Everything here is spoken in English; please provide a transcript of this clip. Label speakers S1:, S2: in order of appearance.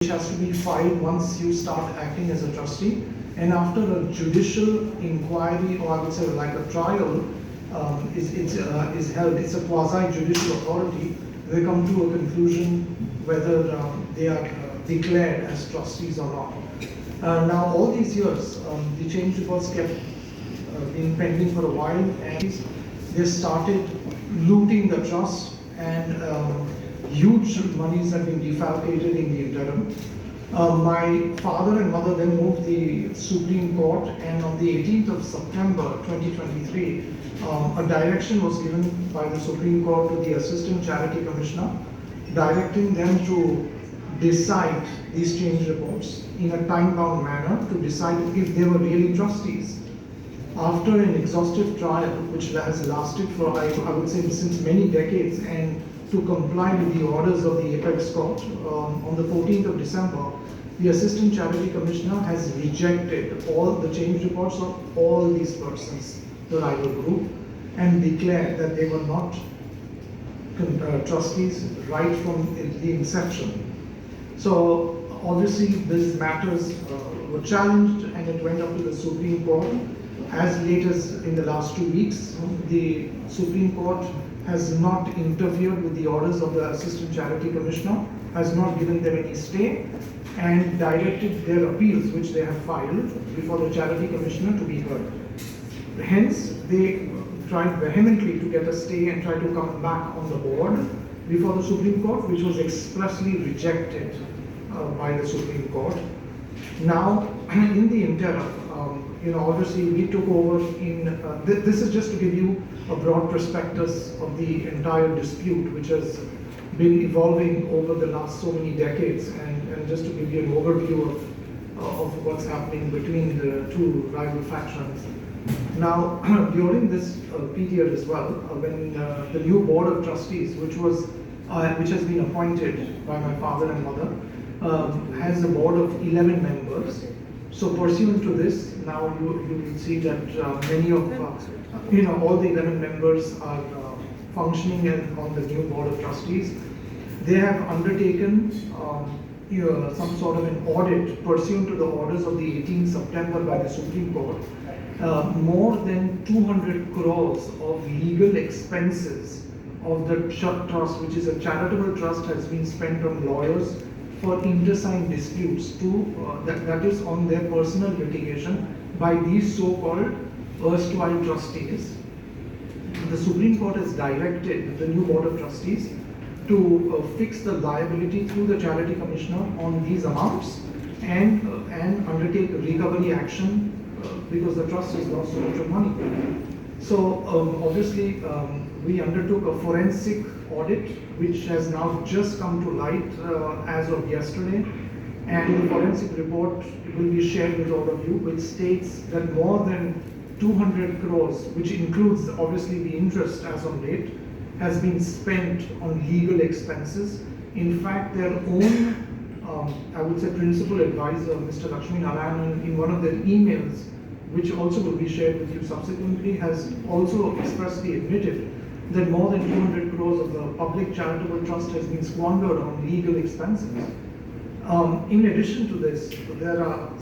S1: which has to be filed once you start acting as a trustee. And after a judicial inquiry, or I would say like a trial, is held, it's a quasi-judicial authority. They come to a conclusion whether they are declared as trustees or not. Now, all these years, the change reports kept been pending for a while, and they started looting the trust, and huge monies have been defalcated in the interim. My father and mother then moved the Supreme Court, and on the 18th of September 2023, a direction was given by the Supreme Court to the Assistant Charity Commissioner, directing them to decide these change reports in a time-bound manner to decide if they were really trustees. After an exhaustive trial, which has lasted for, I would say, since many decades, and to comply with the orders of the Apex Court, on the 14th of December, the Assistant Charity Commissioner has rejected all the change reports of all these persons, the rival group, and declared that they were not trustees right from the inception. So obviously these matters were challenged, and it went up to the Supreme Court. As late as in the last 2 weeks, the Supreme Court has not interfered with the orders of the Assistant Charity Commissioner, has not given them any stay, and directed their appeals, which they have filed before the Charity Commissioner, to be heard. Hence, they tried vehemently to get a stay and try to come back on the board before the Supreme Court, which was expressly rejected by the Supreme Court. Now, in the interim, obviously we took over in, this is just to give you a broad prospectus of the entire dispute, which has been evolving over the last so many decades, and just to give you an overview of what's happening between the two rival factions. Now, during this period as well, when the new board of trustees, which has been appointed by my father and mother, has a board of 11 members. So pursuant to this, now you will see that many of, all the 11 members are functioning on the new board of trustees. They have undertaken some sort of an audit pursuant to the orders of the 18th September by the Supreme Court. More than 200 crores of legal expenses of the trust, which is a charitable trust, has been spent on lawyers for intersigned disputes that is on their personal litigation by these so-called erstwhile trustees. The Supreme Court has directed the new board of trustees to fix the liability through the Charity Commissioner on these amounts, and undertake recovery action because the trust has lost so much of money. So obviously we undertook a forensic audit, which has now just come to light as of yesterday, and the forensic report will be shared with all of you, which states that more than 200 crores, which includes obviously the interest as on date, has been spent on legal expenses. In fact, their own, I would say, principal advisor, Mr. Lakshmi Narayanan, in one of their emails, which also will be shared with you subsequently, has also expressly admitted that more than 200 crores of the public charitable trust has been squandered on legal expenses. In addition to this, there are